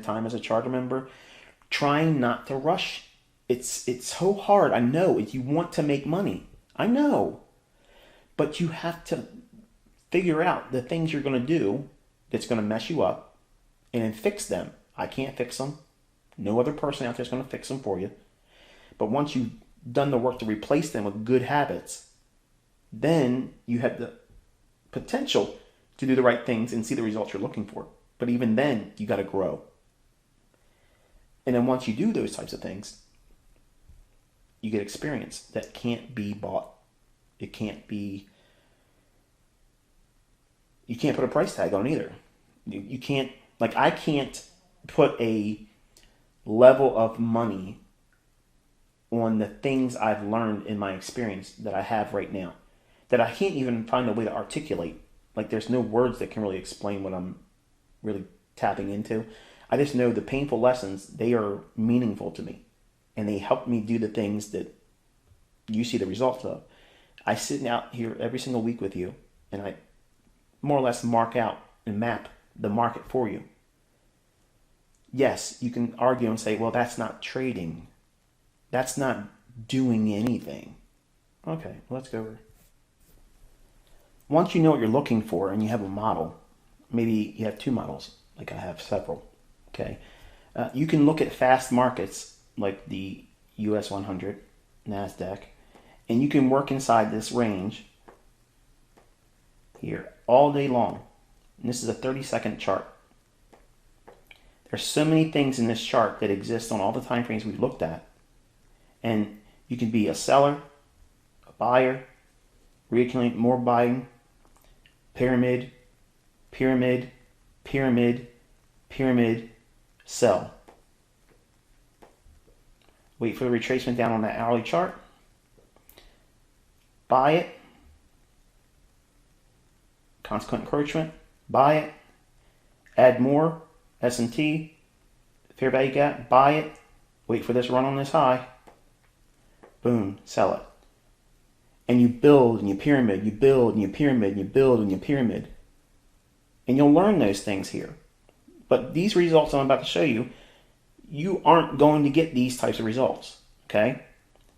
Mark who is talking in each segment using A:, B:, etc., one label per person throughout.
A: spend time as a charter member trying not to rush. It's so hard. I know. You want to make money. I know. But you have to figure out the things you're going to do that's going to mess you up and then fix them. I can't fix them. No other person out there is going to fix them for you. But once you've done the work to replace them with good habits, then you have the potential to do the right things and see the results you're looking for. But even then, you got to grow. And then once you do those types of things, you get experience that can't be bought. You can't put a price tag on either. You can't, like, I can't put a level of money on the things I've learned in my experience that I have right now, that I can't even find a way to articulate. Like, there's no words that can really explain what I'm really tapping into. I just know the painful lessons, they are meaningful to me. And they help me do the things that you see the results of. I sit out here every single week with you, and I more or less mark out and map the market for you. Yes, you can argue and say, well, that's not trading. That's not doing anything. Okay, well, let's go over. Once you know what you're looking for and you have a model, maybe you have two models, like I have several, okay? You can look at fast markets like the US 100, NASDAQ, and you can work inside this range here all day long. And this is a 30-second chart. There's so many things in this chart that exist on all the time frames we've looked at. And you can be a seller, a buyer, reaccumulate more buying, pyramid, pyramid, pyramid, pyramid, sell. Wait for the retracement down on that hourly chart. Buy it. Consequent encroachment. Buy it. Add more. S&T. Fair value gap. Buy it. Wait for this run on this high. Boom. Sell it. And you build and you pyramid. You build and you pyramid. And you build and you pyramid. And you'll learn those things here. But these results I'm about to show you, you aren't going to get these types of results. Okay?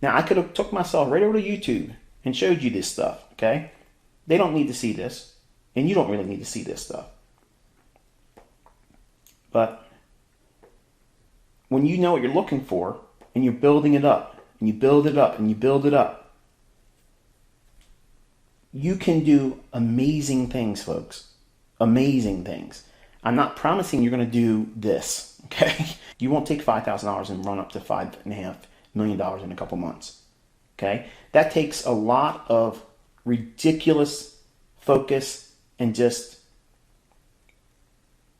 A: Now, I could have took myself right over to YouTube and showed you this stuff. Okay? They don't need to see this. And you don't really need to see this stuff. But when you know what you're looking for, and you're building it up, and you build it up, and you build it up, you can do amazing things, folks. Amazing things. I'm not promising you're going to do this, okay? You won't take $5,000 and run up to $5.5 million in a couple months, okay? That takes a lot of ridiculous focus and just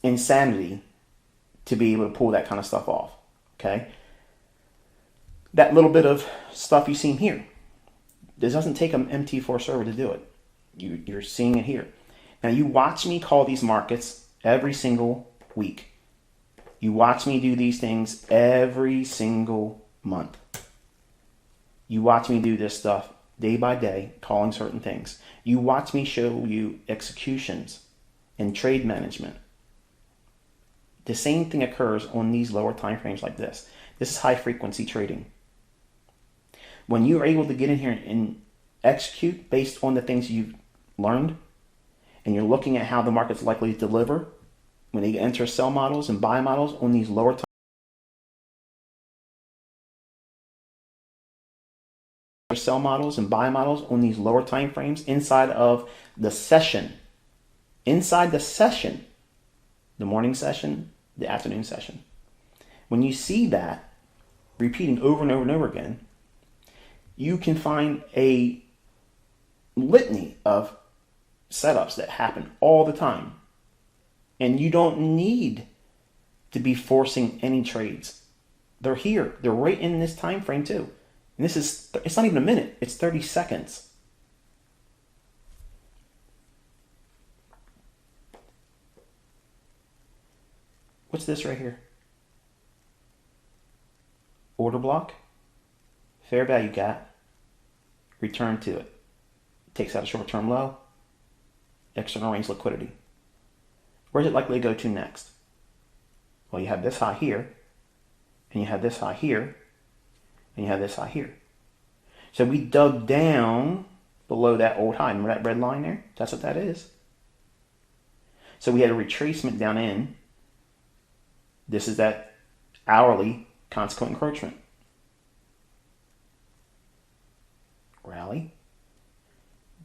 A: insanity to be able to pull that kind of stuff off, okay? That little bit of stuff you see here, this doesn't take an MT4 server to do it. You're seeing it here. Now you watch me call these markets every single week. You watch me do these things every single month. You watch me do this stuff day by day, calling certain things. You watch me show you executions and trade management. The same thing occurs on these lower time frames like this. This is high frequency trading. When you're able to get in here and execute based on the things you've learned, and you're looking at how the market's likely to deliver when they enter sell models and buy models on these lower time sell models and buy models on these lower time frames inside of the session. Inside the session, the morning session, the afternoon session. When you see that repeating over and over and over again, you can find a litany of setups that happen all the time. And you don't need to be forcing any trades. They're here. They're right in this time frame too. And this is, it's not even a minute. It's 30 seconds. What's this right here? Order block, fair value gap, return to it. Takes out a short-term low, external range liquidity. Where's it likely to go to next? Well, you have this high here, and you have this high here, and you have this high here. So we dug down below that old high. Remember that red line there? That's what that is. So we had a retracement down in. This is that hourly consequent encroachment. Rally.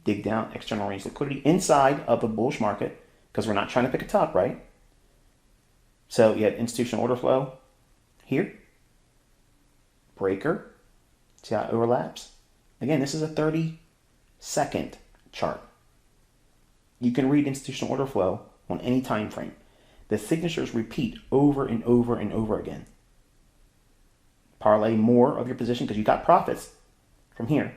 A: Dig down, external range liquidity inside of a bullish market, because we're not trying to pick a top, right? So you had institutional order flow here. Breaker. See how it overlaps? Again, this is a 30-second chart. You can read institutional order flow on any time frame. The signatures repeat over and over and over again. Parlay more of your position because you got profits from here.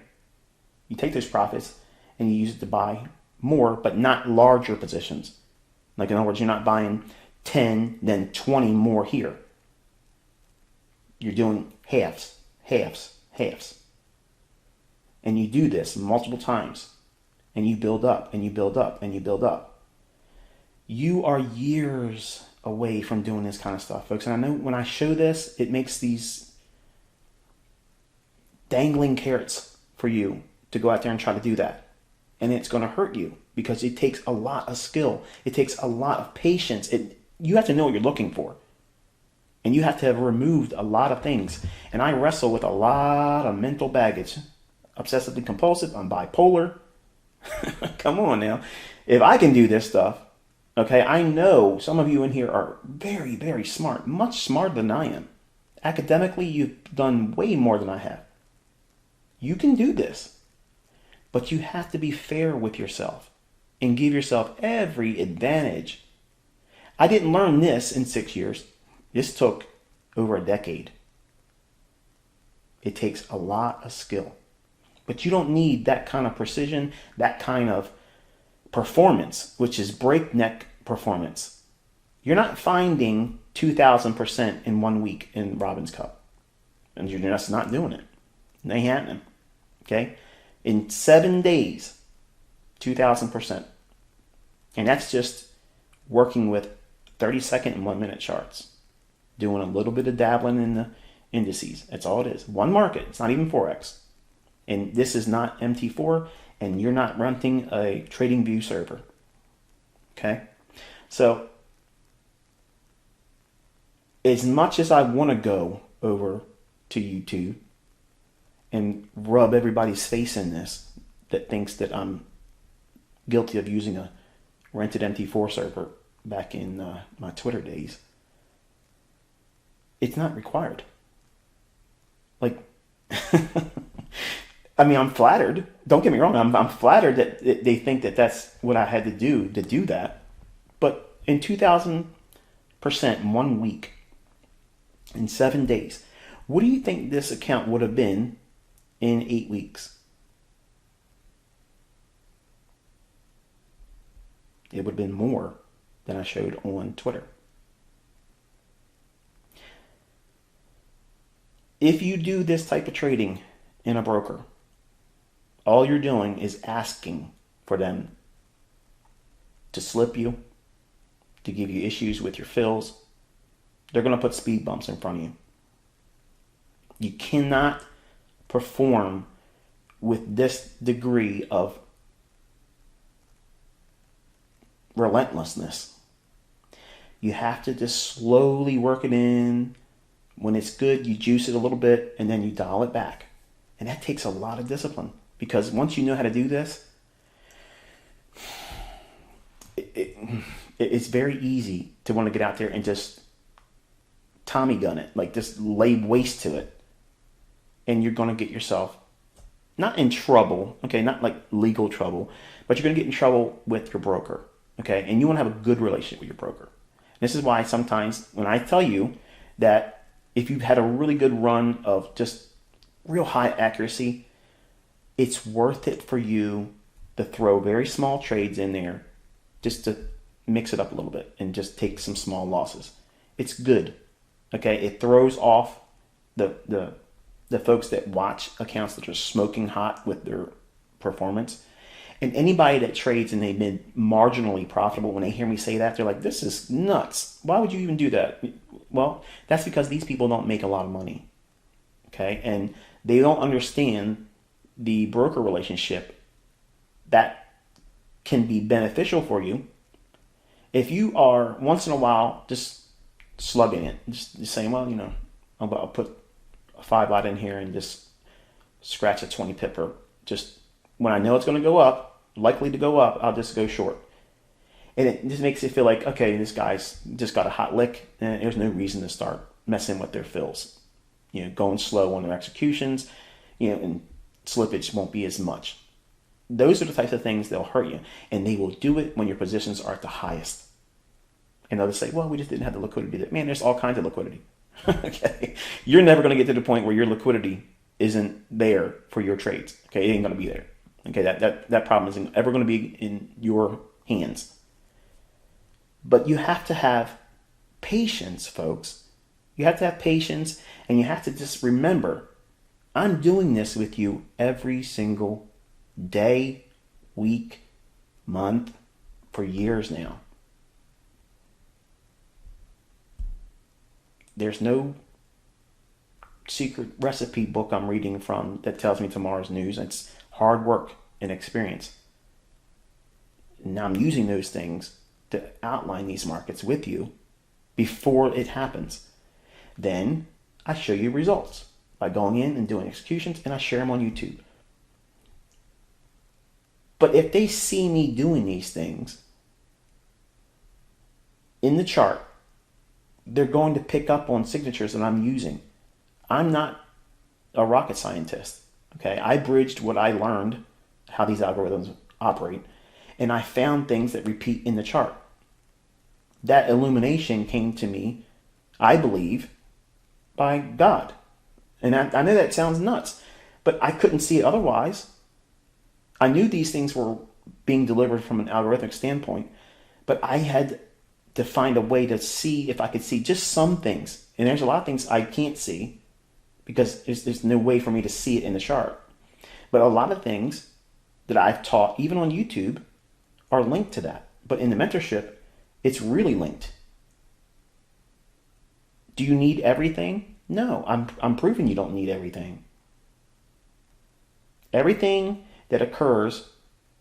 A: You take those profits and you use it to buy more, but not larger positions. Like, in other words, you're not buying 10, then 20 more here. You're doing halves, halves, halves. And you do this multiple times. And you build up, and you build up, and you build up. You are years away from doing this kind of stuff, folks. And I know when I show this, it makes these dangling carrots for you to go out there and try to do that. And it's going to hurt you because it takes a lot of skill. It takes a lot of patience. You have to know what you're looking for. And you have to have removed a lot of things. And I wrestle with a lot of mental baggage. Obsessively compulsive. I'm bipolar. Come on now. If I can do this stuff, okay, I know some of you in here are very, very smart. Much smarter than I am. Academically, you've done way more than I have. You can do this. But you have to be fair with yourself and give yourself every advantage. I didn't learn this in 6 years. This took over a decade. It takes a lot of skill. But you don't need that kind of precision, that kind of performance, which is breakneck performance. You're not finding 2,000% in 1 week in Robin's Cup. And you're just not doing it. It ain't happening. Okay? In 7 days, 2,000%. And that's just working with 30-second and 1-minute charts. Doing a little bit of dabbling in the indices. That's all it is. One market. It's not even Forex. And this is not MT4, and you're not renting a TradingView server. Okay? So, as much as I want to go over to YouTube and rub everybody's face in this that thinks that I'm guilty of using a rented MT4 server back in my Twitter days, it's not required. Like, I mean, I'm flattered. Don't get me wrong. I'm flattered that they think that that's what I had to do that. But in 2,000% in 1 week, in 7 days, what do you think this account would have been in 8 weeks? It would have been more than I showed on Twitter. If you do this type of trading in a broker, all you're doing is asking for them to slip you, to give you issues with your fills. They're going to put speed bumps in front of you. You cannot perform with this degree of relentlessness. You have to just slowly work it in. When it's good, you juice it a little bit and then you dial it back. And that takes a lot of discipline, because once you know how to do this, it's very easy to want to get out there and just Tommy gun it, like just lay waste to it. And you're going to get yourself not in trouble, okay, not like legal trouble, but you're going to get in trouble with your broker, okay? And you want to have a good relationship with your broker. This is why sometimes when I tell you that if you've had a really good run of just real high accuracy, it's worth it for you to throw very small trades in there just to mix it up a little bit and just take some small losses. It's good, okay? It throws off the folks that watch accounts that are smoking hot with their performance. And anybody that trades and they've been marginally profitable, when they hear me say that, they're like, this is nuts. Why would you even do that? Well, that's because these people don't make a lot of money. Okay? And they don't understand the broker relationship that can be beneficial for you if you are once in a while just slugging it, just saying, well, I'll put a 5 lot in here and just scratch a 20 pipper. Just when I know it's going to go up, likely to go up, I'll just go short. And it just makes it feel like, okay, this guy's just got a hot lick, and there's no reason to start messing with their fills. Going slow on their executions, and slippage won't be as much. Those are the types of things that'll hurt you, and they will do it when your positions are at the highest. And they'll just say, well, we just didn't have the liquidity. Man, there's all kinds of liquidity. Okay, you're never going to get to the point where your liquidity isn't there for your trades. Okay, it ain't going to be there. Okay, that problem isn't ever going to be in your hands. But you have to have patience, folks. You have to have patience, and you have to just remember, I'm doing this with you every single day, week, month, for years now. There's no secret recipe book I'm reading from that tells me tomorrow's news. It's hard work and experience. Now I'm using those things to outline these markets with you before it happens. Then I show you results by going in and doing executions, and I share them on YouTube. But if they see me doing these things in the chart, they're going to pick up on signatures that I'm using. I'm not a rocket scientist. Okay, I bridged what I learned, how these algorithms operate, and I found things that repeat in the chart. That illumination came to me, I believe, by God. And I know that sounds nuts, but I couldn't see it otherwise. I knew these things were being delivered from an algorithmic standpoint, but I had to find a way to see if I could see just some things. And there's a lot of things I can't see because there's no way for me to see it in the chart. But a lot of things that I've taught, even on YouTube, are linked to that. But in the mentorship, it's really linked. Do you need everything? No, I'm proving you don't need everything. Everything that occurs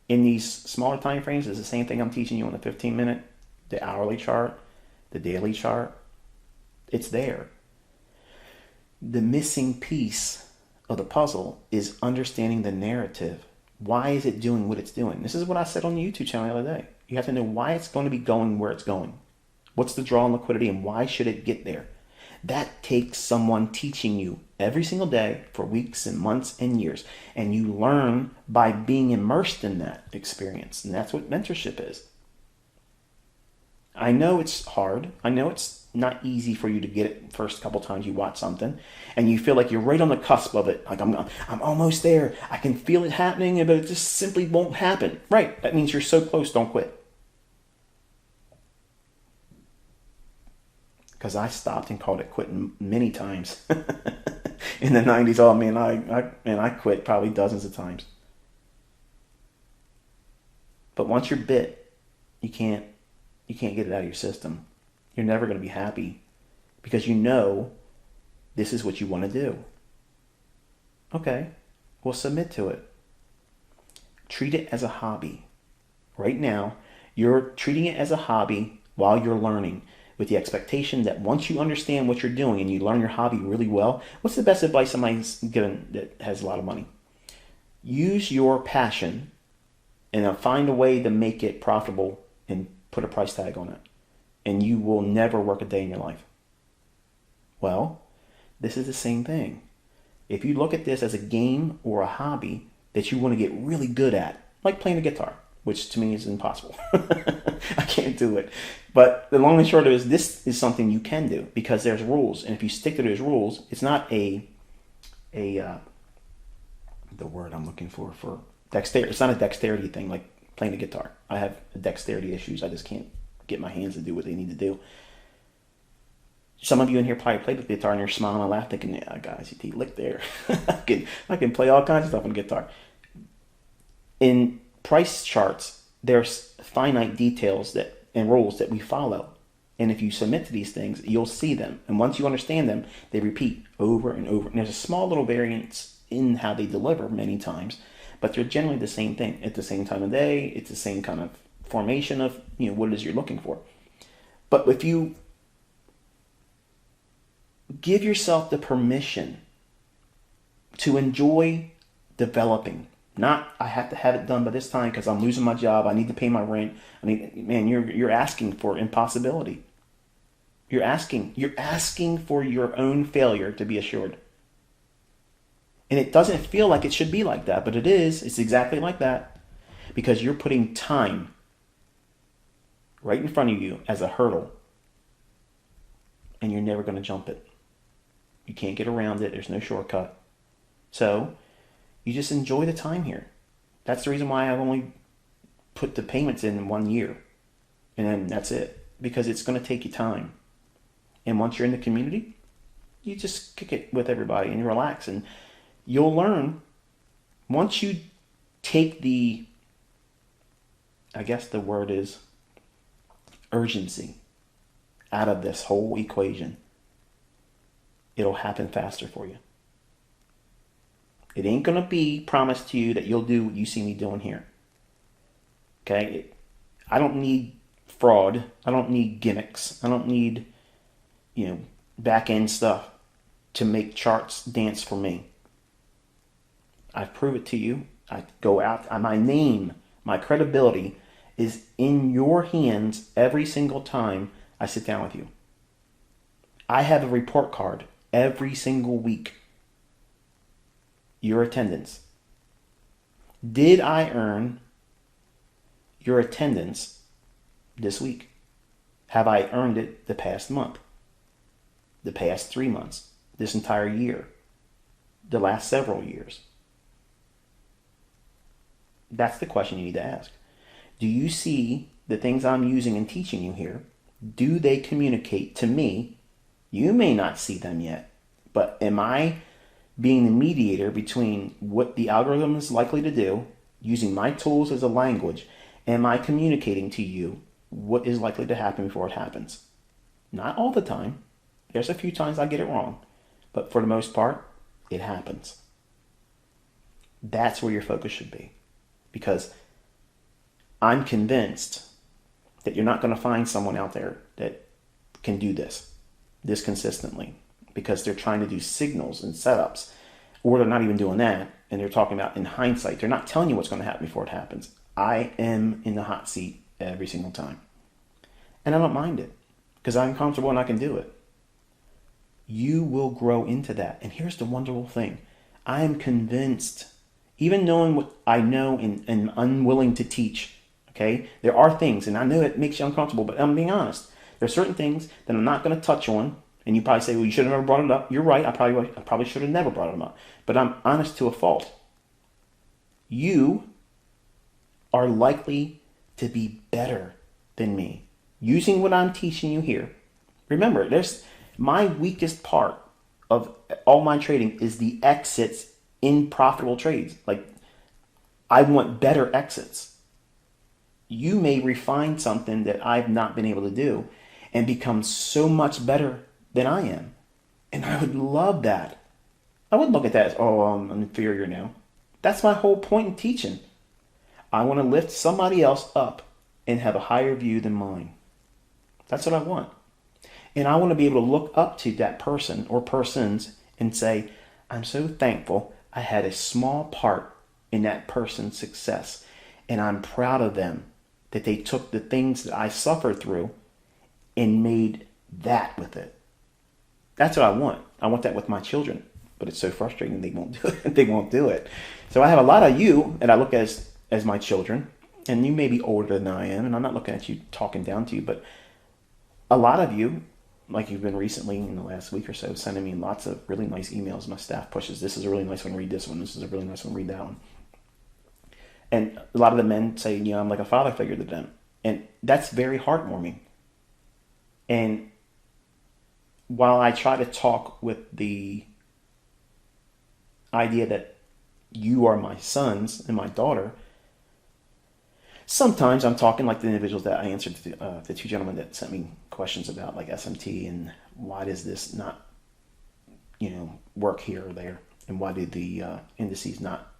A: in these smaller time frames is the same thing I'm teaching you on the 15-minute, the hourly chart, the daily chart. It's there. The missing piece of the puzzle is understanding the narrative. Why is it doing what it's doing? This is what I said on the YouTube channel the other day. You have to know why it's going to be going where it's going. What's the draw on liquidity and why should it get there? That takes someone teaching you every single day for weeks and months and years. And you learn by being immersed in that experience. And that's what mentorship is. I know it's hard. I know it's not easy for you to get it the first couple times you watch something. And you feel like you're right on the cusp of it. Like, I'm almost there. I can feel it happening, but it just simply won't happen. Right. That means you're so close. Don't quit. Because I stopped and called it quitting many times in the 90s. Oh man, I quit probably dozens of times. But once you're bit, you can't get it out of your system. You're never going to be happy because you know this is what you want to do. Okay, well, submit to it. Treat it as a hobby. Right now, you're treating it as a hobby while you're learning, with the expectation that once you understand what you're doing and you learn your hobby really well, what's the best advice somebody's given that has a lot of money? Use your passion and find a way to make it profitable and put a price tag on it. And you will never work a day in your life. Well, this is the same thing. If you look at this as a game or a hobby that you want to get really good at, like playing the guitar, which to me is impossible. I can't do it. But the long and short of it is this is something you can do because there's rules. And if you stick to those rules, it's not the word I'm looking for dexterity. It's not a dexterity thing like playing the guitar. I have dexterity issues. I just can't get my hands to do what they need to do. Some of you in here probably played the guitar and you're smiling and laughing thinking, yeah, guys, ICT, look there. I can play all kinds of stuff on the guitar. In price charts, there's finite details that and rules that we follow. And if you submit to these things, you'll see them. And once you understand them, they repeat over and over. And there's a small little variance in how they deliver many times, but they're generally the same thing at the same time of day. It's the same kind of formation of what it is you're looking for. But if you give yourself the permission to enjoy developing, not I have to have it done by this time because I'm losing my job, I need to pay my rent. You're asking for impossibility. You're asking for your own failure to be assured. And it doesn't feel like it should be like that, but it is. It's exactly like that because you're putting time right in front of you as a hurdle, and you're never going to jump it. You can't get around it. There's no shortcut. So you just enjoy the time here. That's the reason why I've only put the payments in 1 year. And then that's it. Because it's going to take you time. And once you're in the community, you just kick it with everybody and you relax. And you'll learn, once you take the, I guess the word is urgency out of this whole equation, it'll happen faster for you. It ain't going to be promised to you that you'll do what you see me doing here. Okay? I don't need fraud. I don't need gimmicks. I don't need, back end stuff to make charts dance for me. I prove it to you. I go out. My name, my credibility is in your hands every single time I sit down with you. I have a report card every single week. Your attendance. Did I earn your attendance this week? Have I earned it the past month? The past 3 months? This entire year? The last several years? That's the question you need to ask. Do you see the things I'm using and teaching you here? Do they communicate to me? You may not see them yet, but am I being the mediator between what the algorithm is likely to do, using my tools as a language? Am I communicating to you what is likely to happen before it happens? Not all the time. There's a few times I get it wrong, but for the most part, it happens. That's where your focus should be, because I'm convinced that you're not going to find someone out there that can do this consistently, because they're trying to do signals and setups, or they're not even doing that, and they're talking about in hindsight. They're not telling you what's going to happen before it happens. I am in the hot seat every single time, and I don't mind it because I'm comfortable and I can do it. You will grow into that. And here's the wonderful thing. I am convinced, even knowing what I know and unwilling to teach, okay, there are things, and I know it makes you uncomfortable, but I'm being honest. There are certain things that I'm not going to touch on. And you probably say, well, you should have never brought it up. You're right. I probably should have never brought them up. But I'm honest to a fault. You are likely to be better than me using what I'm teaching you here. Remember, there's my weakest part of all my trading is the exits in profitable trades. Like, I want better exits. You may refine something that I've not been able to do and become so much better than I am. And I would love that. I wouldn't look at that as, I'm inferior now. That's my whole point in teaching. I want to lift somebody else up and have a higher view than mine. That's what I want. And I want to be able to look up to that person or persons and say, I'm so thankful I had a small part in that person's success. And I'm proud of them that they took the things that I suffered through and made that with it. That's what I want. I want that with my children. But it's so frustrating they won't do it. They won't do it. So I have a lot of you that I look as my children. And you may be older than I am. And I'm not looking at you talking down to you. But a lot of you, like you've been recently in the last week or so, sending me lots of really nice emails. My staff pushes, this is a really nice one, read this one. This is a really nice one, read that one. And a lot of the men say, I'm like a father figure to them. And that's very heartwarming. And while I try to talk with the idea that you are my sons and my daughter, Sometimes I'm talking like the individuals that I answered to the two gentlemen that sent me questions about like SMT and why does this not, work here or there, and why do the indices not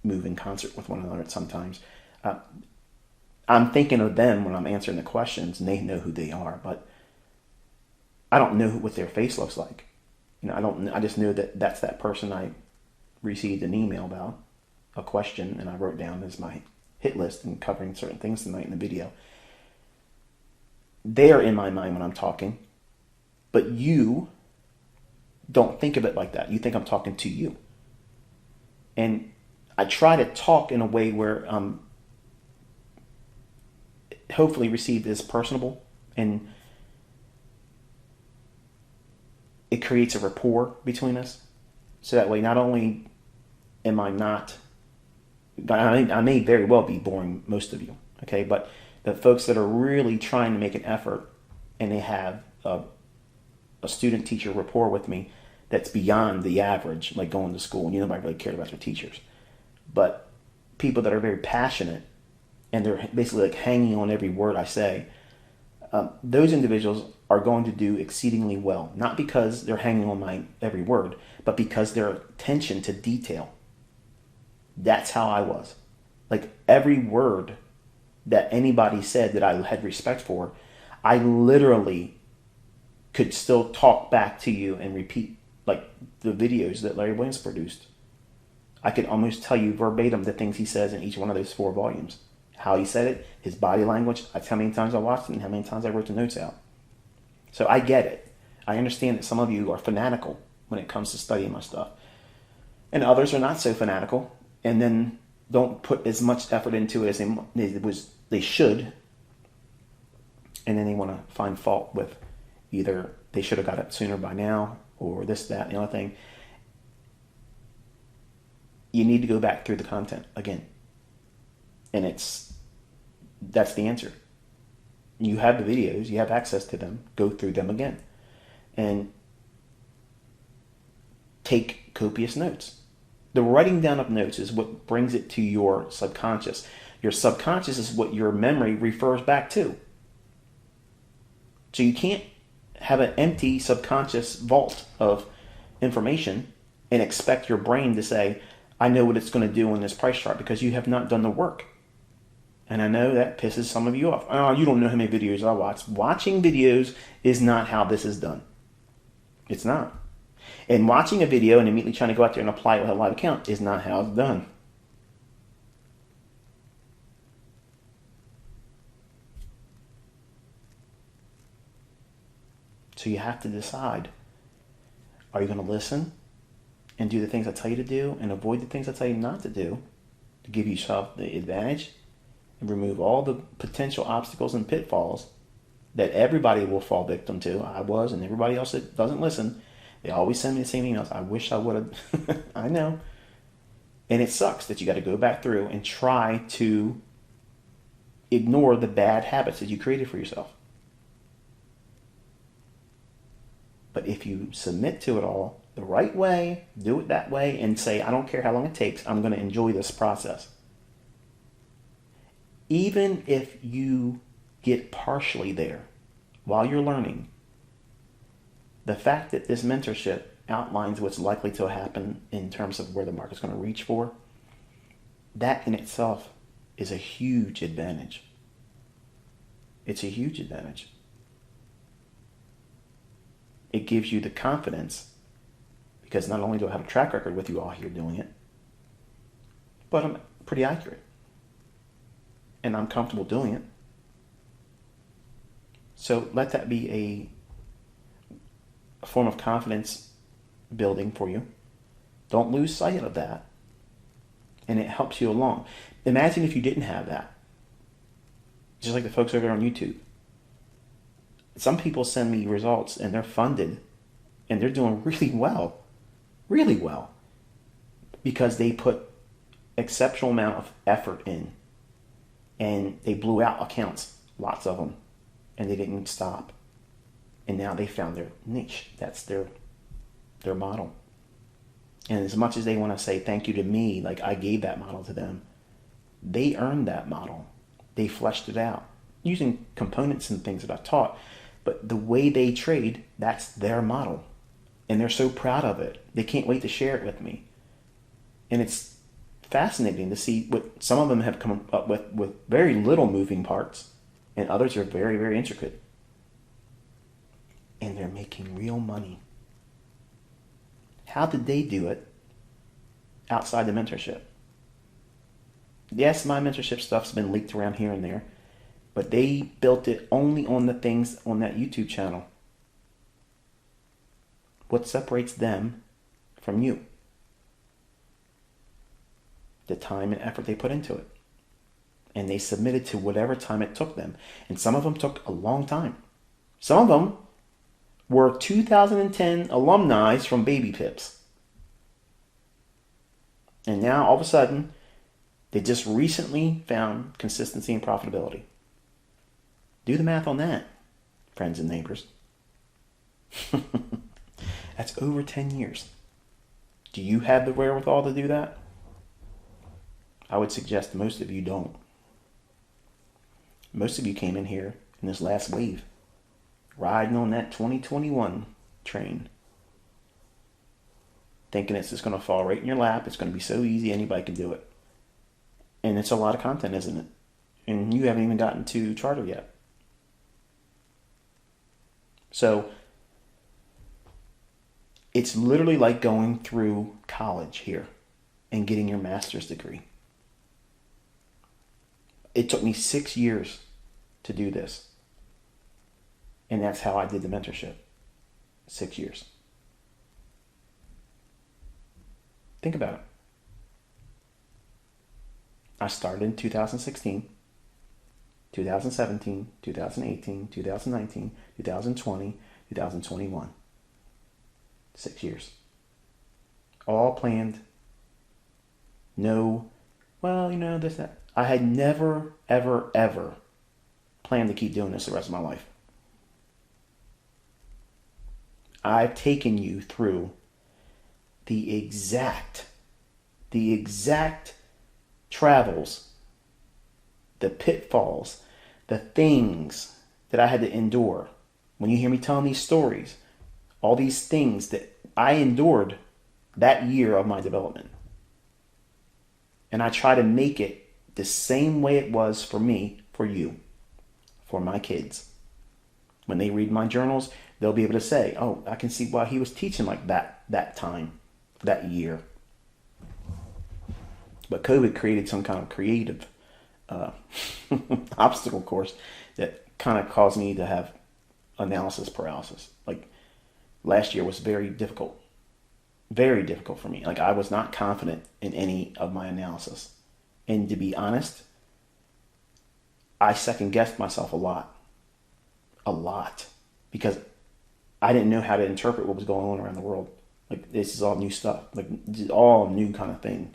A: move in concert with one another sometimes. I'm thinking of them when I'm answering the questions, and they know who they are, but I don't know what their face looks like. I don't. I just know that that's that person I received an email about a question, and I wrote down as my hit list and covering certain things tonight in the video. They are in my mind when I'm talking, but you don't think of it like that. You think I'm talking to you. And I try to talk in a way where hopefully received as personable, and it creates a rapport between us. So that way, not only am I not, I may very well be boring most of you, okay? But the folks that are really trying to make an effort and they have a student-teacher rapport with me that's beyond the average, like going to school, and nobody really cared about their teachers. But people that are very passionate and they're basically like hanging on every word I say, those individuals are going to do exceedingly well. Not because they're hanging on my every word, but because their attention to detail. That's how I was. Like every word that anybody said that I had respect for, I literally could still talk back to you and repeat like the videos that Larry Williams produced. I could almost tell you verbatim the things he says in each one of those 4 volumes. How he said it, his body language, that's how many times I watched it and how many times I wrote the notes out. So I get it. I understand that some of you are fanatical when it comes to studying my stuff. And others are not so fanatical and then don't put as much effort into it as they should. And then they want to find fault with either they should have got it sooner by now or this, that, and the other thing. You need to go back through the content again. And that's the answer. You have the videos, you have access to them, go through them again. And take copious notes. The writing down of notes is what brings it to your subconscious. Your subconscious is what your memory refers back to. So you can't have an empty subconscious vault of information and expect your brain to say, I know what it's going to do on this price chart, because you have not done the work. And I know that pisses some of you off. Oh, you don't know how many videos I watch. Watching videos is not how this is done. It's not. And watching a video and immediately trying to go out there and apply it with a live account is not how it's done. So you have to decide, are you going to listen and do the things I tell you to do and avoid the things I tell you not to do to give yourself the advantage and remove all the potential obstacles and pitfalls that everybody will fall victim to? I was, and everybody else that doesn't listen. They always send me the same emails. I wish I would have. I know. And it sucks that you got to go back through and try to ignore the bad habits that you created for yourself. But if you submit to it all the right way, do it that way, and say, I don't care how long it takes, I'm going to enjoy this process. Even if you get partially there while you're learning, the fact that this mentorship outlines what's likely to happen in terms of where the market's going to reach for, that in itself is a huge advantage. It's a huge advantage. It gives you the confidence, because not only do I have a track record with you all here doing it, but I'm pretty accurate. And I'm comfortable doing it. So let that be a form of confidence building for you. Don't lose sight of that. And it helps you along. Imagine if you didn't have that. Just like the folks over there on YouTube. Some people send me results and they're funded and they're doing really well. Really well. Because they put exceptional amount of effort in. And they blew out accounts. Lots of them. And they didn't stop. And now they found their niche. That's their model. And as much as they want to say thank you to me, like I gave that model to them, they earned that model. They fleshed it out using components and things that I taught. But the way they trade, that's their model. And they're so proud of it. They can't wait to share it with me. And it's fascinating to see what some of them have come up with very little moving parts, and others are very, very intricate. And they're making real money. How did they do it outside the mentorship? Yes, my mentorship stuff's been leaked around here and there, but they built it only on the things on that YouTube channel. What separates them from you? The time and effort they put into it. And they submitted to whatever time it took them. And some of them took a long time. Some of them were 2010 alumni from Baby Pips. And now, all of a sudden, they just recently found consistency and profitability. Do the math on that, friends and neighbors. That's over 10 years. Do you have the wherewithal to do that? I would suggest most of you don't. Most of you came in here in this last wave, riding on that 2021 train, thinking it's just going to fall right in your lap. It's going to be so easy, anybody can do it. And it's a lot of content, isn't it? And you haven't even gotten to charter yet. So it's literally like going through college here and getting your master's degree. It took me 6 years to do this. And that's how I did the mentorship. 6 years. Think about it. I started in 2016, 2017, 2018, 2019, 2020, 2021. 6 years. All planned. No, well, this, that. I had never, ever, ever planned to keep doing this the rest of my life. I've taken you through the exact travels, the pitfalls, the things that I had to endure. When you hear me telling these stories, all these things that I endured that year of my development. And I try to make it the same way it was for me, for you, for my kids. When they read my journals, they'll be able to say, oh, I can see why he was teaching like that time, that year. But COVID created some kind of creative obstacle course that kind of caused me to have analysis paralysis. Like last year was very difficult for me. Like I was not confident in any of my analysis. And to be honest, I second guessed myself a lot, because I didn't know how to interpret what was going on around the world. Like this is all new stuff, like all new kind of thing.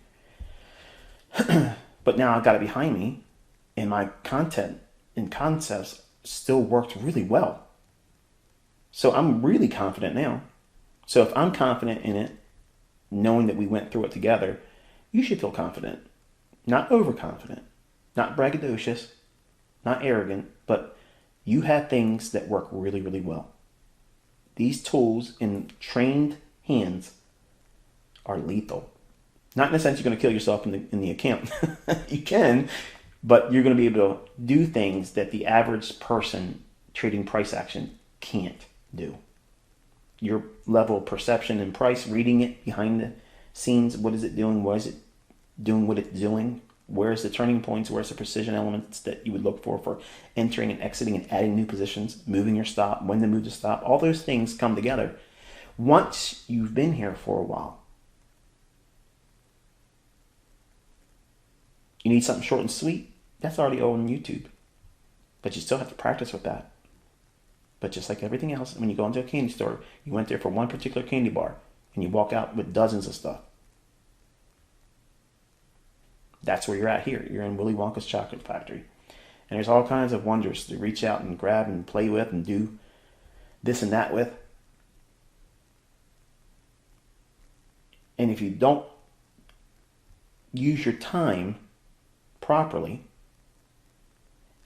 A: But now I've got it behind me, and my content and concepts still worked really well. So I'm really confident now. So if I'm confident in it, knowing that we went through it together, you should feel confident. Not overconfident, not braggadocious, not arrogant, but you have things that work really, really well. These tools in trained hands are lethal. Not in the sense you're going to kill yourself in the account. You can, but you're going to be able to do things that the average person trading price action can't do. Your level of perception and price, reading it behind the scenes, what is it doing? Why is it doing what it's doing? Where's the turning points? Where's the precision elements that you would look for entering and exiting and adding new positions, moving your stop, when to move to stop? All those things come together once you've been here for a while. You need something short and sweet? That's already on YouTube. But you still have to practice with that. But just like everything else, when you go into a candy store, you went there for one particular candy bar and you walk out with dozens of stuff. That's where you're at here. You're in Willy Wonka's chocolate factory. And there's all kinds of wonders to reach out and grab and play with and do this and that with. And if you don't use your time properly,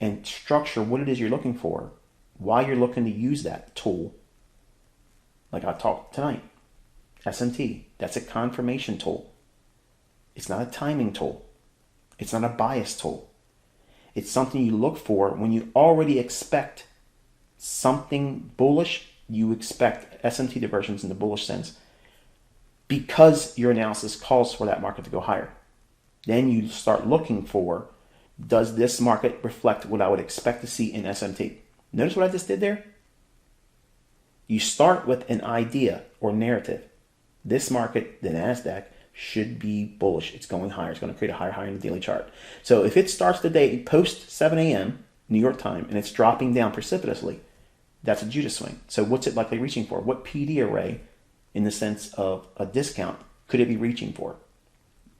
A: and structure what it is you're looking for, why you're looking to use that tool. Like I talked tonight, SMT, that's a confirmation tool. It's not a timing tool. It's not a bias tool. It's something you look for when you already expect something bullish. You expect SMT diversions in the bullish sense because your analysis calls for that market to go higher. Then you start looking for, does this market reflect what I would expect to see in SMT? Notice what I just did there? You start with an idea or narrative. This market, the NASDAQ, should be bullish. It's going higher. It's going to create a higher high in the daily chart. So if it starts the day post 7 a.m. New York time and it's dropping down precipitously, that's a Judas swing. So what's it likely reaching for? What PD array, in the sense of a discount, could it be reaching for?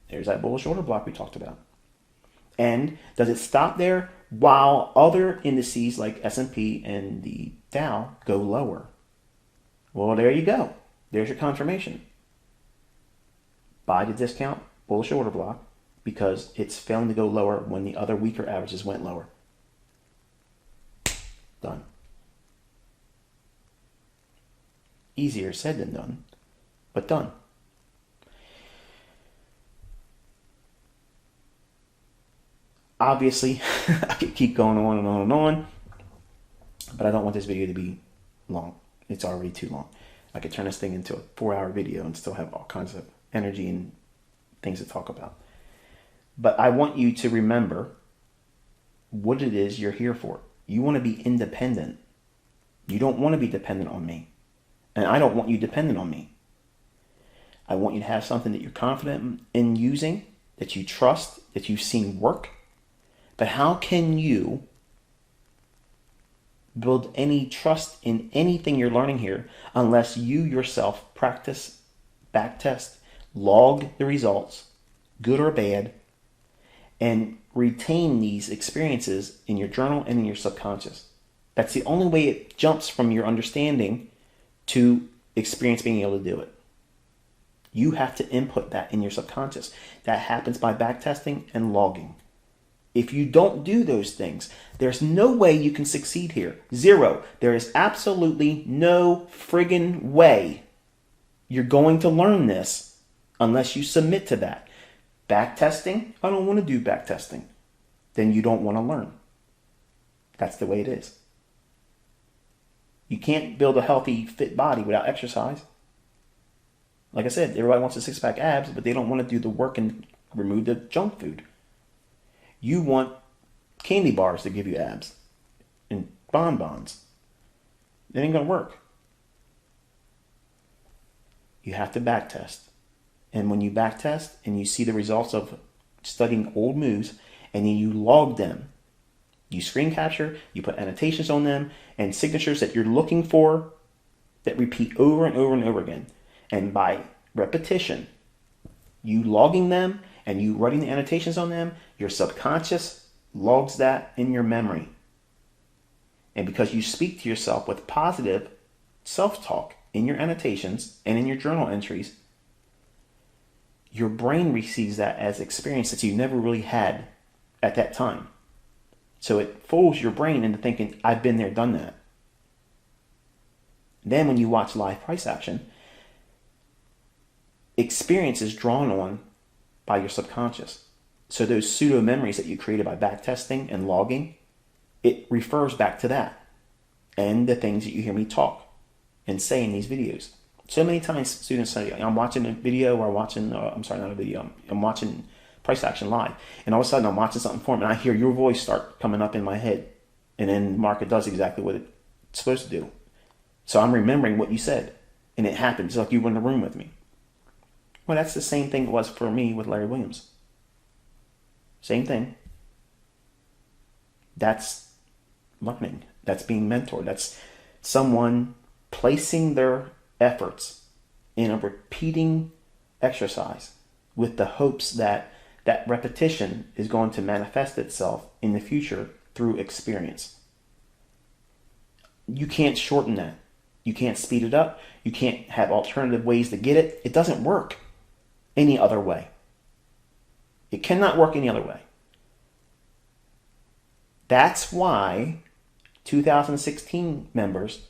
A: There's that bullish order block we talked about. And does it stop there while other indices like S&P and the Dow go lower? Well, there you go. There's your confirmation. Buy the discount, bullish order block, because it's failing to go lower when the other weaker averages went lower. Done. Easier said than done, but done. Obviously, I could keep going on and on and on, but I don't want this video to be long. It's already too long. I could turn this thing into a 4-hour video and still have all kinds of energy and things to talk about. But I want you to remember what it is you're here for. You want to be independent. You don't want to be dependent on me. And I don't want you dependent on me. I want you to have something that you're confident in using, that you trust, that you've seen work. But how can you build any trust in anything you're learning here unless you yourself practice, backtest, log the results, good or bad, and retain these experiences in your journal and in your subconscious? That's the only way it jumps from your understanding to experience being able to do it. You have to input that in your subconscious. That happens by backtesting and logging. If you don't do those things, there's no way you can succeed here. Zero. There is absolutely no friggin' way you're going to learn this unless you submit to that. Backtesting? I don't want to do backtesting. Then you don't want to learn. That's the way it is. You can't build a healthy, fit body without exercise. Like I said, everybody wants a six-pack abs, but they don't want to do the work and remove the junk food. You want candy bars to give you abs and bonbons. It ain't going to work. You have to backtest. And when you backtest and you see the results of studying old moves and then you log them, you screen capture, you put annotations on them and signatures that you're looking for that repeat over and over and over again. And by repetition, you logging them and you writing the annotations on them, your subconscious logs that in your memory. And because you speak to yourself with positive self-talk in your annotations and in your journal entries, your brain receives that as experience that you never really had at that time. So it fools your brain into thinking, I've been there, done that. Then when you watch live price action, experience is drawn on by your subconscious. So those pseudo memories that you created by backtesting and logging, it refers back to that and the things that you hear me talk and say in these videos. So many times students say, I'm watching a video or watching, I'm watching price action live. And all of a sudden I'm watching something for them and I hear your voice start coming up in my head. And then the market does exactly what it's supposed to do. So I'm remembering what you said. And it happens like you were in the room with me. Well, that's the same thing it was for me with Larry Williams. Same thing. That's learning. That's being mentored. That's someone placing their efforts in a repeating exercise with the hopes that that repetition is going to manifest itself in the future through experience. You can't shorten that. You can't speed it up. You can't have alternative ways to get it. It doesn't work any other way. It cannot work any other way. That's why 2016 members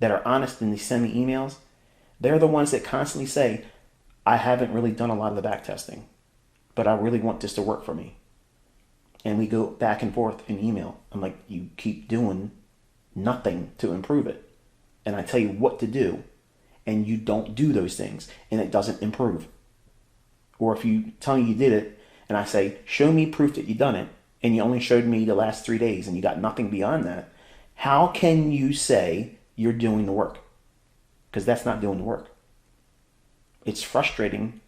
A: that are honest and they send me emails, they're the ones that constantly say, I haven't really done a lot of the back testing, but I really want this to work for me. And we go back and forth in email. I'm like, you keep doing nothing to improve it. And I tell you what to do, and you don't do those things, and it doesn't improve. Or if you tell me you did it, and I say, show me proof that you've done it, and you only showed me the last 3 days, and you got nothing beyond that, how can you say you're doing the work? Because that's not doing the work. It's frustrating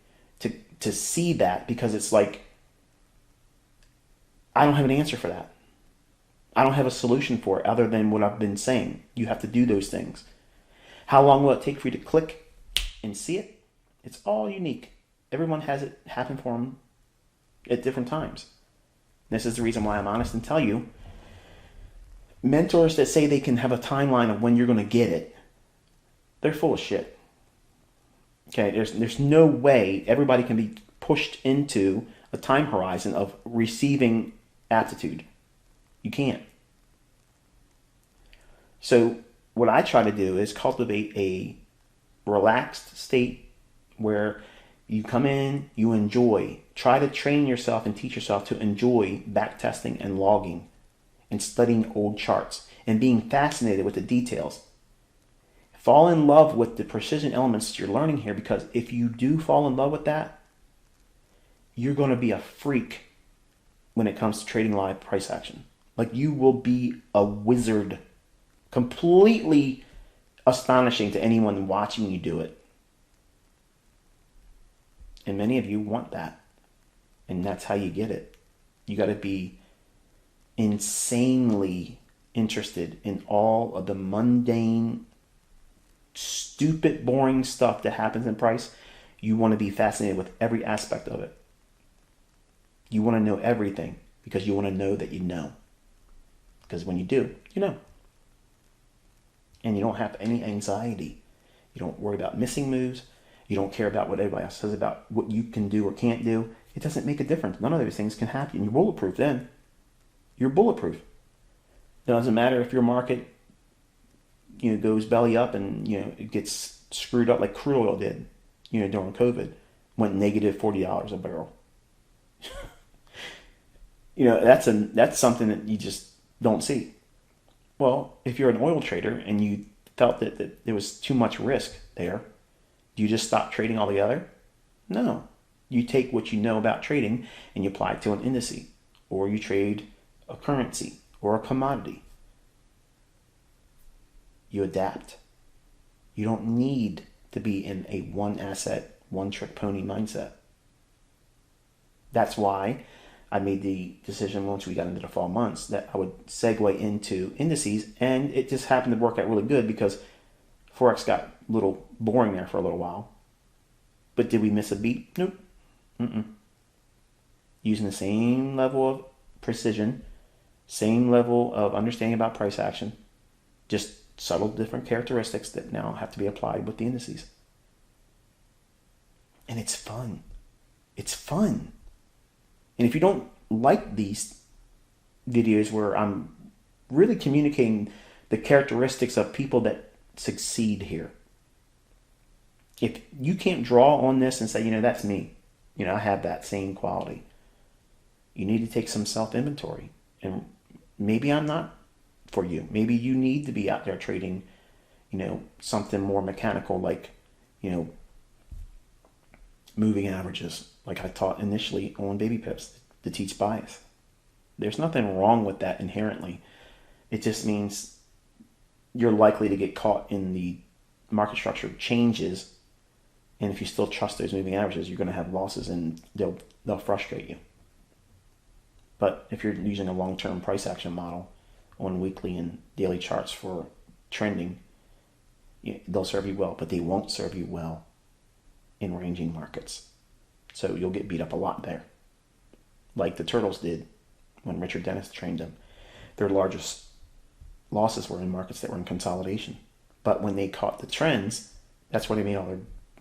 A: to see that, because it's like, I don't have an answer for that. I don't have a solution for it other than what I've been saying. You have to do those things. How long will it take for you to click and see it? It's all unique. Everyone has it happen for them at different times. This is the reason why I'm honest and tell you, mentors that say they can have a timeline of when you're going to get it, they're full of shit. Okay, there's no way everybody can be pushed into a time horizon of receiving aptitude. You can't. So what I try to do is cultivate a relaxed state where you come in, you enjoy. Try to train yourself and teach yourself to enjoy back testing and logging and studying old charts and being fascinated with the details. Fall in love with the precision elements that you're learning here, because if you do fall in love with that, you're going to be a freak when it comes to trading live price action. Like, you will be a wizard, completely astonishing to anyone watching you do it. And many of you want that. And that's how you get it. You got to be insanely interested in all of the mundane, stupid, boring stuff that happens in price. You want to be fascinated with every aspect of it. You want to know everything because you want to know that you know. Because when you do, you know. And you don't have any anxiety. You don't worry about missing moves. You don't care about what everybody else says about what you can do or can't do. It doesn't make a difference. None of those things can happen. You're bulletproof then. You're bulletproof. It doesn't matter if your market, goes belly up and, it gets screwed up like crude oil did, during COVID. Went negative $40 a barrel. That's something that you just don't see. Well, if you're an oil trader and you felt that there was too much risk there, do you just stop trading altogether? No. You take what you know about trading and you apply it to an indice, or you trade a currency or a commodity. You adapt. You don't need to be in a one asset, one trick pony mindset. That's why I made the decision once we got into the fall months that I would segue into indices, and it just happened to work out really good because Forex got a little boring there for a little while. But did we miss a beat? Nope. Using the same level of precision, same level of understanding about price action, just subtle different characteristics that now have to be applied with the indices. And it's fun. It's fun. And if you don't like these videos where I'm really communicating the characteristics of people that succeed here, if you can't draw on this and say, that's me, I have that same quality, you need to take some self-inventory. And maybe I'm not for you. Maybe you need to be out there trading, something more mechanical, like, moving averages, like I taught initially on baby pips to teach bias. There's nothing wrong with that inherently. It just means you're likely to get caught in the market structure changes, and if you still trust those moving averages, you're going to have losses and they'll frustrate you. But if you're using a long-term price action model on weekly and daily charts for trending, they'll serve you well, but they won't serve you well in ranging markets. So you'll get beat up a lot there, like the Turtles did when Richard Dennis trained them. Their largest losses were in markets that were in consolidation. But when they caught the trends, that's where they made all their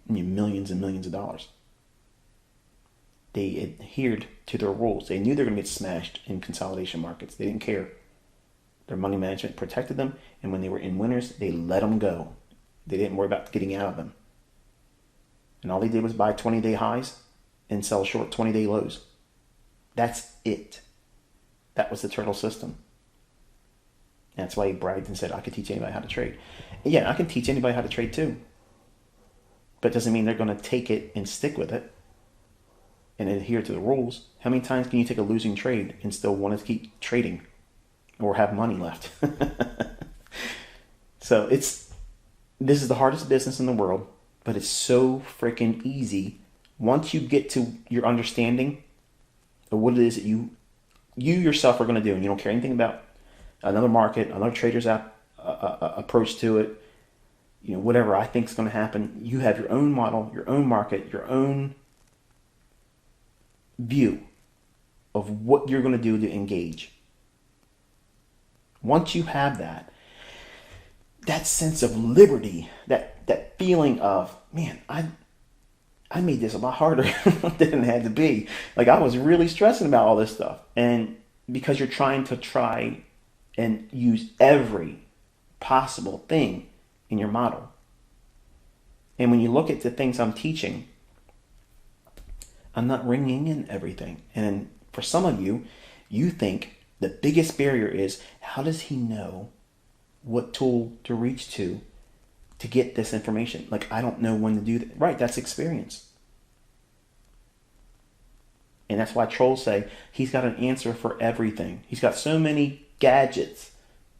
A: millions and millions of dollars. They adhered to their rules. They knew they were going to get smashed in consolidation markets. They didn't care. Their money management protected them, and when they were in winners, they let them go. They didn't worry about getting out of them. And all they did was buy 20-day highs and sell short 20-day lows. That's it. That was the turtle system. And that's why he bragged and said, I could teach anybody how to trade. And yeah, I can teach anybody how to trade too. But it doesn't mean they're going to take it and stick with it and adhere to the rules. How many times can you take a losing trade and still want to keep trading or have money left? So this is the hardest business in the world, but it's so freaking easy once you get to your understanding of what it is that you yourself are going to do, and you don't care anything about another market, another trader's approach to it, whatever I think is going to happen. You have your own model, your own market, your own view of what you're going to do to engage. Once you have that sense of liberty, that feeling of, man, I made this a lot harder than it had to be. Like, I was really stressing about all this stuff. And because you're trying and use every possible thing in your model. And when you look at the things I'm teaching, I'm not ringing in everything. And for some of you, you think the biggest barrier is, how does he know what tool to reach to get this information? Like, I don't know when to do that. Right, that's experience. And that's why trolls say he's got an answer for everything. He's got so many gadgets.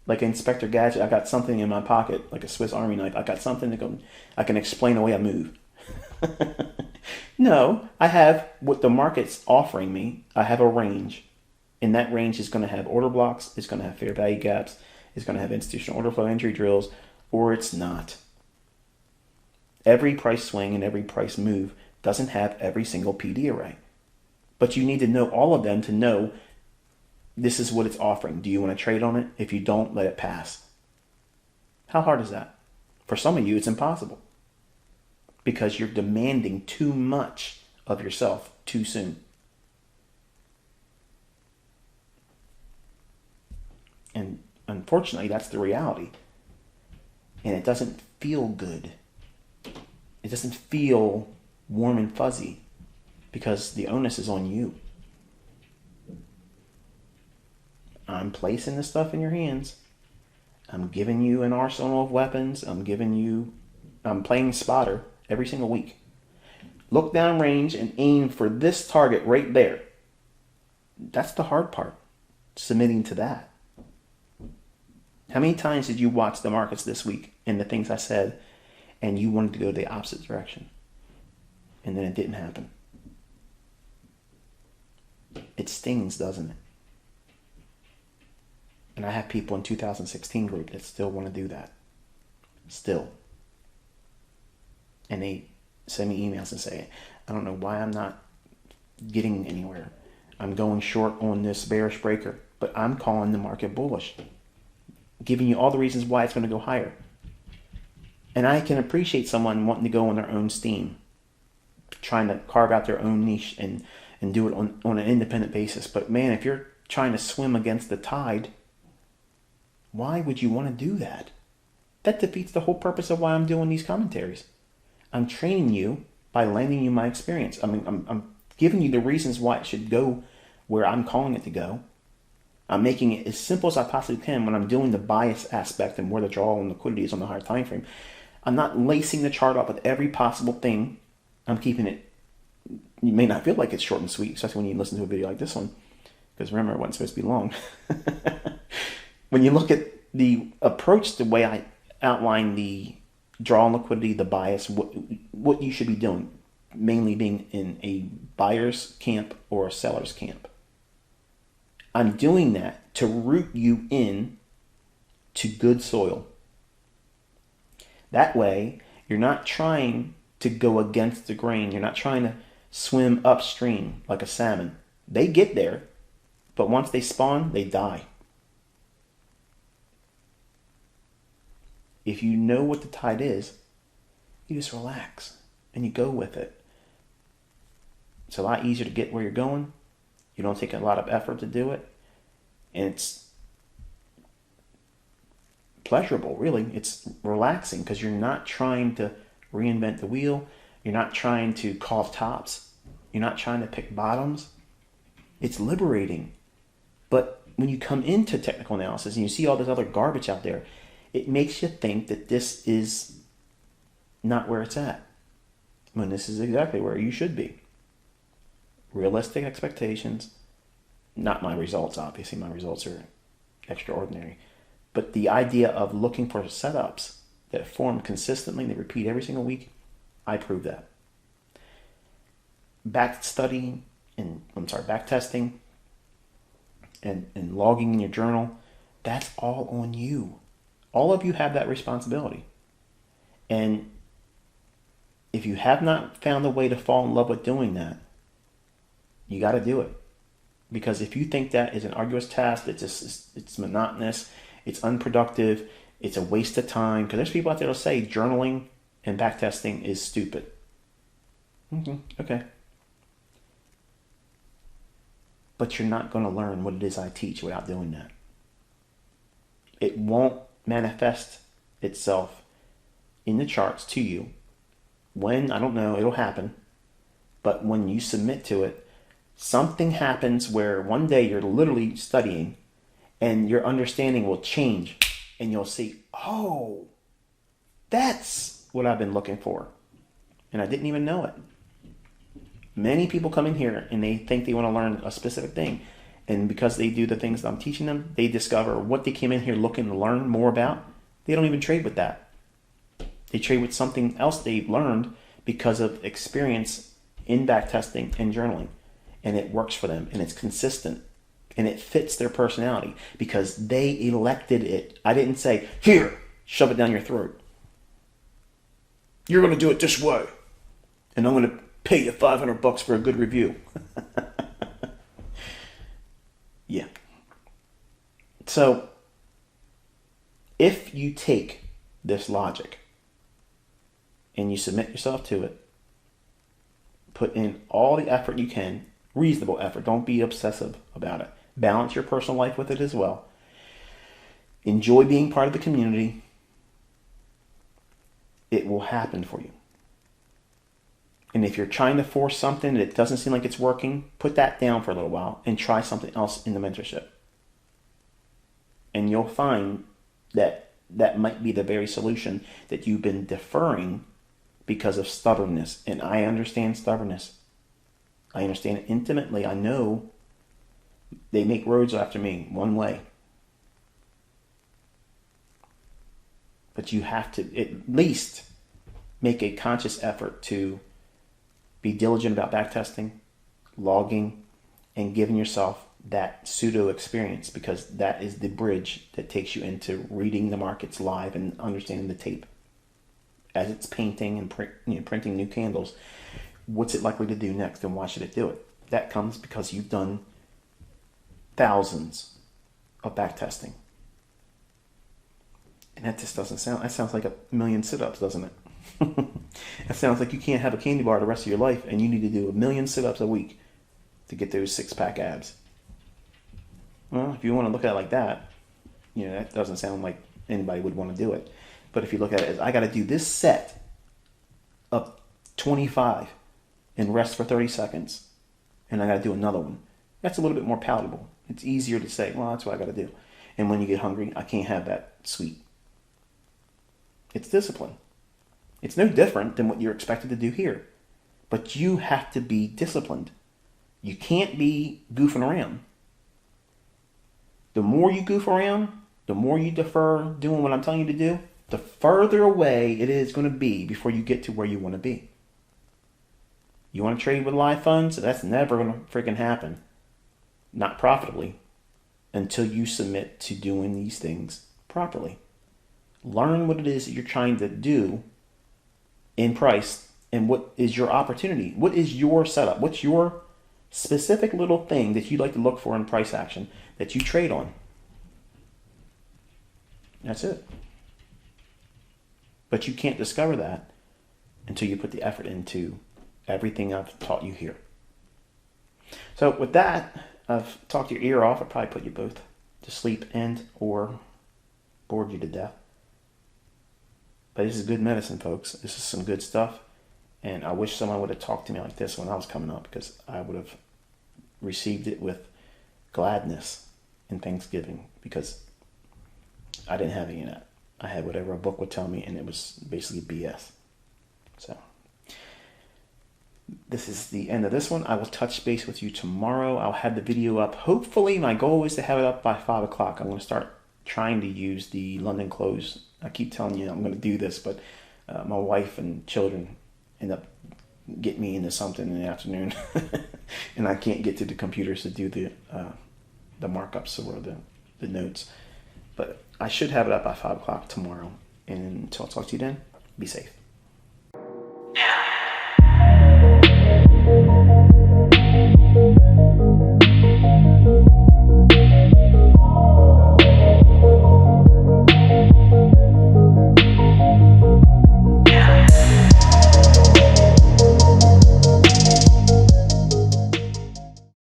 A: Like Inspector Gadget, I got something in my pocket, like a Swiss Army knife. I got something I can explain the way I move. No, I have what the market's offering me. I have a range. And that range is going to have order blocks. It's going to have fair value gaps. It's going to have institutional order flow entry drills. Or it's not. Every price swing and every price move doesn't have every single PD array. But you need to know all of them to know this is what it's offering. Do you want to trade on it? If you don't, let it pass. How hard is that? For some of you, it's impossible. Because you're demanding too much of yourself too soon. And unfortunately, that's the reality. And it doesn't feel good. It doesn't feel warm and fuzzy because the onus is on you. I'm placing this stuff in your hands. I'm giving you an arsenal of weapons. I'm playing spotter every single week. Look down range and aim for this target right there. That's the hard part, submitting to that. How many times did you watch the markets this week and the things I said and you wanted to go the opposite direction? And then it didn't happen. It stings, doesn't it? And I have people in 2016 group that still want to do that. Still. And they send me emails and say, I don't know why I'm not getting anywhere. I'm going short on this bearish breaker, but I'm calling the market bullish. Giving you all the reasons why it's going to go higher. And I can appreciate someone wanting to go on their own steam, trying to carve out their own niche and do it on an independent basis. But man, if you're trying to swim against the tide, why would you want to do that? That defeats the whole purpose of why I'm doing these commentaries. I'm training you by lending you my experience. I'm giving you the reasons why it should go where I'm calling it to go. I'm making it as simple as I possibly can when I'm doing the bias aspect and where the draw and liquidity is on the higher time frame. I'm not lacing the chart up with every possible thing. I'm keeping it. You may not feel like it's short and sweet, especially when you listen to a video like this one, because remember, it wasn't supposed to be long. When you look at the approach, the way I outline the draw and liquidity, the bias, what you should be doing, mainly being in a buyer's camp or a seller's camp. I'm doing that to root you in to good soil. That way, you're not trying to go against the grain. You're not trying to swim upstream like a salmon. They get there, but once they spawn, they die. If you know what the tide is, you just relax and you go with it. It's a lot easier to get where you're going. You don't take a lot of effort to do it. And it's pleasurable, really. It's relaxing because you're not trying to reinvent the wheel. You're not trying to carve tops. You're not trying to pick bottoms. It's liberating. But when you come into technical analysis and you see all this other garbage out there, it makes you think that this is not where it's at, when this is exactly where you should be. Realistic expectations, not my results, obviously. My results are extraordinary. But the idea of looking for setups that form consistently, they repeat every single week, I prove that. Back testing and logging in your journal, that's all on you. All of you have that responsibility. And if you have not found a way to fall in love with doing that, you got to do it. Because if you think that is an arduous task, it's monotonous, it's unproductive, it's a waste of time. Because there's people out there that'll say journaling and backtesting is stupid. Okay. But you're not going to learn what it is I teach without doing that. It won't manifest itself in the charts to you. When, I don't know, it'll happen. But when you submit to it, something happens where one day you're literally studying and your understanding will change and you'll see, oh, that's what I've been looking for. And I didn't even know it. Many people come in here and they think they want to learn a specific thing. And because they do the things that I'm teaching them, they discover what they came in here looking to learn more about. They don't even trade with that. They trade with something else they've learned because of experience in backtesting and journaling. And it works for them and it's consistent and it fits their personality because they elected it. I didn't say, here, shove it down your throat. You're going to do it this way. And I'm going to pay you $500 for a good review. Yeah. So, if you take this logic and you submit yourself to it, put in all the effort you can, reasonable effort, don't be obsessive about it. Balance your personal life with it as well. Enjoy being part of the community. It will happen for you. And if you're trying to force something that doesn't seem like it's working, put that down for a little while and try something else in the mentorship. And you'll find that that might be the very solution that you've been deferring because of stubbornness. And I understand stubbornness. I understand it intimately. I know they make roads after me one way. But you have to at least make a conscious effort to be diligent about backtesting, logging, and giving yourself that pseudo experience because that is the bridge that takes you into reading the markets live and understanding the tape. As it's painting and printing new candles, what's it likely to do next and why should it do it? That comes because you've done thousands of backtesting. And that just doesn't sound, that sounds like a million sit-ups, doesn't it? It sounds like you can't have a candy bar the rest of your life and you need to do 1 million sit-ups a week to get those six-pack abs. Well, if you want to look at it like that, that doesn't sound like anybody would want to do it. But if you look at it as, I got to do this set of 25 and rest for 30 seconds, and I got to do another one, that's a little bit more palatable. It's easier to say, well, that's what I got to do. And when you get hungry, I can't have that sweet. It's discipline. It's no different than what you're expected to do here. But you have to be disciplined. You can't be goofing around. The more you goof around, the more you defer doing what I'm telling you to do, the further away it is going to be before you get to where you want to be. You want to trade with live funds? That's never going to freaking happen. Not profitably. Until you submit to doing these things properly. Learn what it is that you're trying to do in price and what is your opportunity. What is your setup? What's your specific little thing that you'd like to look for in price action that you trade on? That's it. But you can't discover that until you put the effort into everything I've taught you here. So with that, I've talked your ear off. I probably put you both to sleep and or bored you to death. But this is good medicine, folks. This is some good stuff. And I wish someone would have talked to me like this when I was coming up, because I would have received it with gladness and thanksgiving, because I didn't have any of that. I had whatever a book would tell me, and it was basically BS. So this is the end of this one. I will touch base with you tomorrow. I'll have the video up. Hopefully, my goal is to have it up by 5 o'clock. I'm going to start trying to use the London close. I keep telling you I'm going to do this, but my wife and children end up getting me into something in the afternoon, and I can't get to the computers to do the markups or the notes. But I should have it up by 5 o'clock tomorrow. And until I talk to you then, be safe.